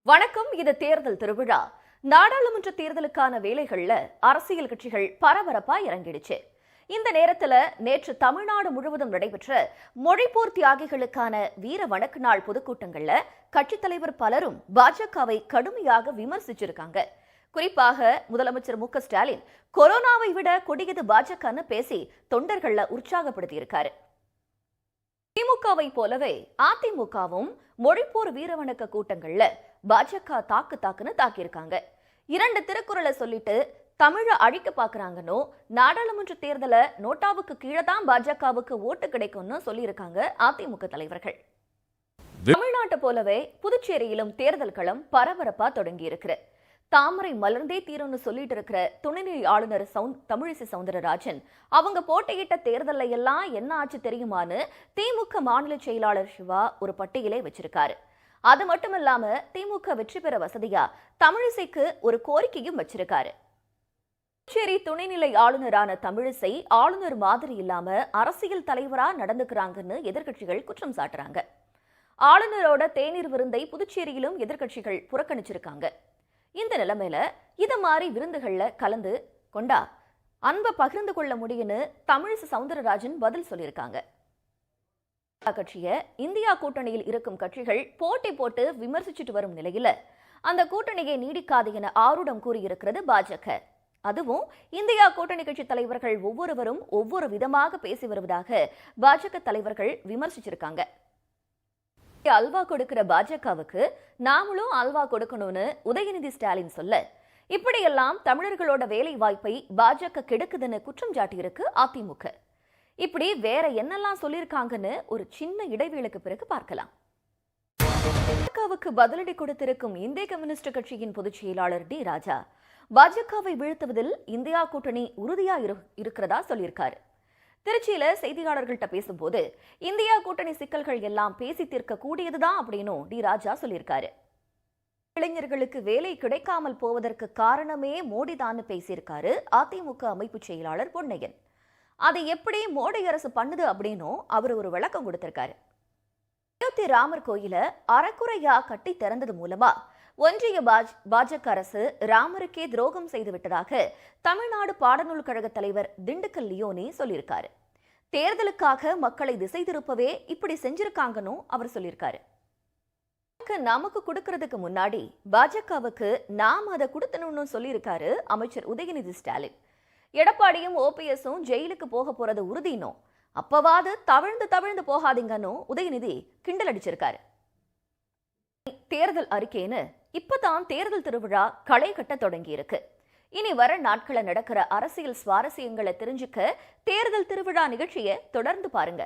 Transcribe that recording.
வணக்கம். இது தேர்தல் திருவிழா. நாடாளுமன்ற தேர்தலுக்கான வேலைகள்ல அரசியல் கட்சிகள் பரபரப்பா இறங்கிடுச்சு. இந்த நேரத்துல நேற்று தமிழ்நாடு முழுவதும் நடைபெற்ற மொழிப்போர் தியாகிகளுக்கான வீர வணக்க நாள் பொதுக்கூட்டங்கள்ல கட்சித் தலைவர் பலரும் பாஜகவை கடுமையாக விமர்சிச்சிருக்காங்க. குறிப்பாக முதலமைச்சர் மு.க.ஸ்டாலின் கொரோனாவை விட கொடியது பாஜகன்னு பேசி தொண்டர்கள உற்சாகப்படுத்தியிருக்காரு. திமுகவை போலவே அதிமுகவும் மொழிப்போர் வீரவணக்க கூட்டங்கள்ல பாஜக தாக்குன்னு தாக்கியிருக்காங்க. 2 திருக்குறளை சொல்லிட்டு தமிழ அழிக்க பாக்குறாங்கன்னு, நாடாளுமன்ற தேர்தல நோட்டாவுக்கு கீழே தான் பாஜகவுக்கு ஓட்டு கிடைக்கும்னு சொல்லியிருக்காங்க அதிமுக தலைவர்கள். தமிழ்நாட்டை போலவே புதுச்சேரியிலும் தேர்தல் களம் பரபரப்பா தொடங்கி இருக்கு. தாமரை மலர்ந்தே தீரும்னு சொல்லிட்டு இருக்கிற துணைநிலை ஆளுநர் தமிழிசை சவுந்தரராஜன் அவங்க போட்டியிட்ட தேர்தல்ல எல்லாம் என்ன ஆச்சு தெரியுமான்னு திமுக மாநில செயலாளர் சிவா ஒரு பட்டியலை வச்சிருக்காரு. அது மட்டும் இல்லாம திமுக வெற்றி பெற வசதியா தமிழிசைக்கு ஒரு கோரிக்கையும் வச்சிருக்காரு. புதுச்சேரி துணைநிலை ஆளுநரான தமிழிசை ஆளுநர் மாதிரி இல்லாம அரசியல் தலைவரா நடந்துக்கிறாங்கன்னு எதிர்க்கட்சிகள் குற்றம் சாட்டுறாங்க. ஆளுநரோட தேநீர் விருந்தை புதுச்சேரியிலும் எதிர்க்கட்சிகள் புறக்கணிச்சிருக்காங்க. இந்த நிலைமையில இத மாதிரி விருந்துகள்ல கலந்து கொண்டா அன்பை பகிர்ந்து கொள்ள முடியும்னு தமிழிசை சவுந்தரராஜன் பதில் சொல்லியிருக்காங்க. கட்சிய இந்தியா கூட்டணியில் இருக்கும் கட்சிகள் போட்டி போட்டு விமர்சிச்சுட்டு வரும் நிலையில அந்த கூட்டணியை நீடிக்காது என ஆரூடம் கூறியிருக்கிறது பாஜக. அதுவும் இந்தியா கூட்டணி கட்சி தலைவர்கள் ஒவ்வொருவரும் ஒவ்வொரு விதமாக பேசி வருவதாக பாஜக தலைவர்கள் விமர்சிச்சிருக்காங்க. அல்வா கொடுக்கிற பாஜகவுக்கு நாமளும் அல்வா கொடுக்கணும்னு உதயநிதி ஸ்டாலின் சொல்ல, இப்படியெல்லாம் தமிழர்களோட வேலை வாய்ப்பை பாஜக கெடுக்குதுன்னு குற்றம் சாட்டியிருக்கு அதிமுக. இப்படி வேற என்னெல்லாம் சொல்லியிருக்காங்கன்னு ஒரு சின்ன இடைவேளைக்கு பிறகு பார்க்கலாம். பாஜகவுக்கு பதிலடி கொடுத்திருக்கும் இந்திய கம்யூனிஸ்ட் கட்சியின் பொதுச் செயலாளர் டி ராஜா பாஜகவை வீழ்த்துவதில் இந்தியா கூட்டணி உறுதியா இருக்கிறதா சொல்லியிருக்காரு. திருச்சியில செய்தியாளர்கள்ட்ட பேசும்போது இந்தியா கூட்டணி சிக்கல்கள் எல்லாம் பேசி தீர்க்க கூடியதுதான் அப்படின்னு டி ராஜா சொல்லியிருக்காரு. இளைஞர்களுக்கு வேலை கிடைக்காமல் போவதற்கு காரணமே மோடி தான் பேசியிருக்காரு அதிமுக அமைப்பு செயலாளர் பொன்னையன். அதை எப்படி மோடி அரசு பண்ணுது அப்படின்னும் அவர் ஒரு விளக்கம் கொடுத்திருக்காரு. அயோத்தி ராமர் கோயில அறக்குறையா கட்டி திறந்தது மூலமா ஒன்றிய பாஜக அரசு ராமருக்கே துரோகம் செய்து விட்டதாக தமிழ்நாடு பாடநூல் கழக தலைவர் திண்டுக்கல் லியோனி சொல்லியிருக்காரு. தேர்தலுக்காக மக்களை திசை திருப்பவே இப்படி செஞ்சிருக்காங்கன்னு அவர் சொல்லியிருக்காரு. நமக்கு கொடுக்கறதுக்கு முன்னாடி பாஜகவுக்கு நாம் அதை கொடுத்தணும்னு சொல்லியிருக்காரு அமைச்சர் உதயநிதி ஸ்டாலின். எடப்பாடியும் ஓபிஎஸும் ஜெயிலுக்கு போக போறது உறுதினோ, அப்பவாது தவிழ்ந்து போகாதீங்கன்னு உதயநிதி கிண்டல் அடிச்சிருக்காரு. தேர்தல் அறிக்கைன்னு இப்பதான் தேர்தல் திருவிழா களை கட்ட தொடங்கி இருக்கு. இனி வர நாட்களை நடக்கிற அரசியல் சுவாரஸ்யங்களை தெரிஞ்சுக்க தேர்தல் திருவிழா நிகழ்ச்சியை தொடர்ந்து பாருங்க.